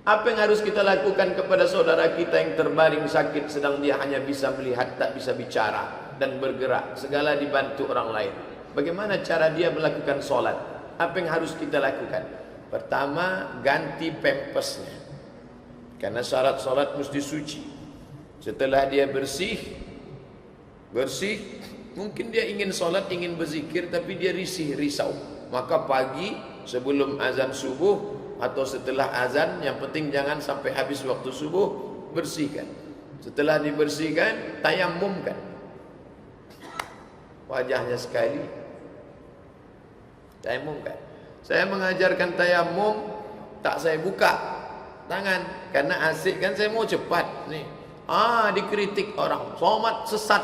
Apa yang harus kita lakukan kepada saudara kita yang terbaring sakit, sedang dia hanya bisa melihat, tak bisa bicara dan bergerak, segala dibantu orang lain. Bagaimana cara dia melakukan solat? Apa yang harus kita lakukan? Pertama, ganti pampasnya, karena syarat solat mesti suci. Setelah dia bersih, mungkin dia ingin solat, ingin berzikir, tapi dia risau. Maka pagi sebelum azan subuh atau setelah azan, yang penting jangan sampai habis waktu subuh, bersihkan. Setelah dibersihkan, tayamumkan wajahnya sekali, tayamumkan. Saya mengajarkan tayamum, tak saya buka tangan, karena asik kan, saya mau cepat nih. Dikritik orang, somat sesat,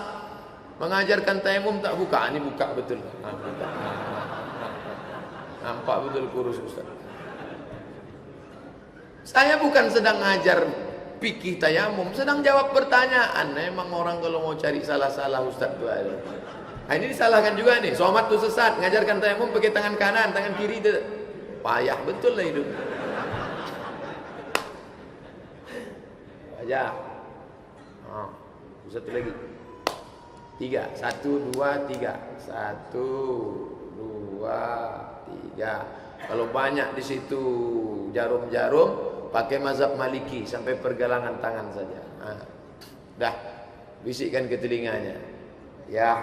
mengajarkan tayamum tak buka. Ini buka betul. Buka. Nampak betul kurus Ustaz. Saya bukan sedang ngajar fikih tayamum, sedang jawab pertanyaan. Emang orang kalau mau cari salah-salah Ustaz tuh ada. Ini disalahkan juga nih. Somat tuh sesat, ngajarkan tayamum pakai tangan kanan, tangan kiri itu payah betul lah hidup. Wajah. Satu lagi. 3, 1, 2, 3. 1, 2, 3. Kalau banyak di situ jarum-jarum, pakai mazhab Maliki sampai pergelangan tangan saja. Dah, bisikkan ke telinganya. Ya,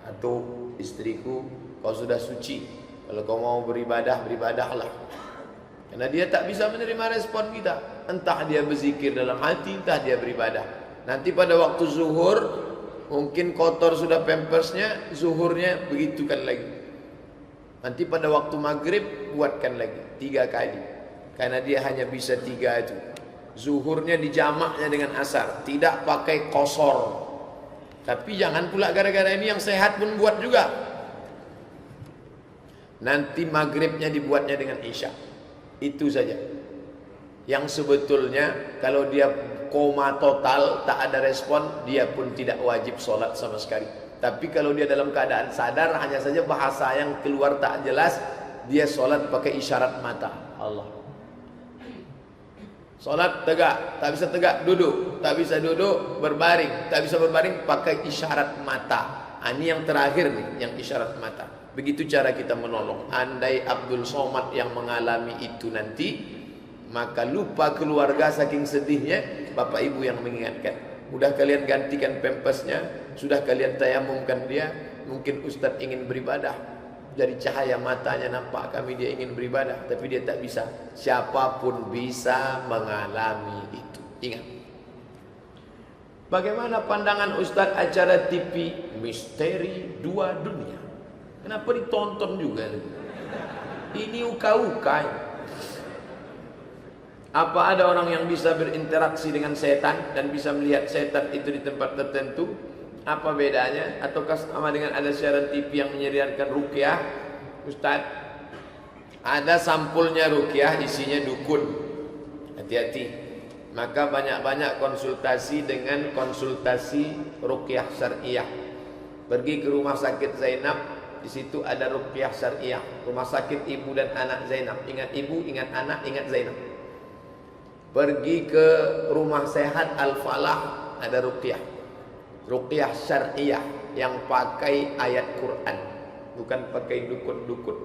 atau istriku, kau sudah suci. Kalau kau mau beribadah, beribadahlah. Karena dia tak bisa menerima respon kita. Entah dia berzikir dalam hati, entah dia beribadah. Nanti pada waktu zuhur, mungkin kotor sudah pampersnya, zuhurnya begitukan lagi. Nanti pada waktu maghrib, buatkan lagi 3 kali. Karena dia hanya bisa 3 itu. Zuhurnya dijamaknya dengan asar, tidak pakai qasar. Tapi jangan pula gara-gara ini yang sehat pun buat juga. Nanti maghribnya dibuatnya dengan isya. Itu saja. Yang sebetulnya kalau dia koma total, tak ada respon, dia pun tidak wajib sholat sama sekali. Tapi kalau dia dalam keadaan sadar, hanya saja bahasa yang keluar tak jelas, dia sholat pakai isyarat mata. Allah. Sholat tegak, tak bisa tegak, duduk. Tak bisa duduk, berbaring. Tak bisa berbaring, pakai isyarat mata. Ini yang terakhir nih, yang isyarat mata. Begitu cara kita menolong. Andai Abdul Somad yang mengalami itu nanti, maka lupa keluarga saking sedihnya, bapak ibu yang mengingatkan. Sudah kalian gantikan pampasnya, sudah kalian tayamumkan dia. Mungkin Ustadz ingin beribadah, dari cahaya matanya nampak kami dia ingin beribadah, tapi dia tak bisa. Siapapun bisa mengalami itu. Ingat. Bagaimana pandangan Ustadz acara TV Misteri Dua Dunia? Kenapa ditonton juga? Ini uka-uka. Apa ada orang yang bisa berinteraksi dengan setan dan bisa melihat setan itu di tempat tertentu? Apa bedanya? Ataukah sama dengan ada siaran TV yang menyiarkan ruqyah? Ustaz, ada sampulnya ruqyah, isinya dukun. Hati-hati. Maka banyak-banyak konsultasi dengan konsultasi ruqyah syariah. Pergi ke rumah sakit Zainab, di situ ada ruqyah syariah. Rumah sakit ibu dan anak Zainab. Ingat ibu, ingat anak, ingat Zainab. Pergi ke rumah sehat Al-Falah, ada ruqyah. Ruqyah syariah yang pakai ayat Quran, bukan pakai dukun-dukun.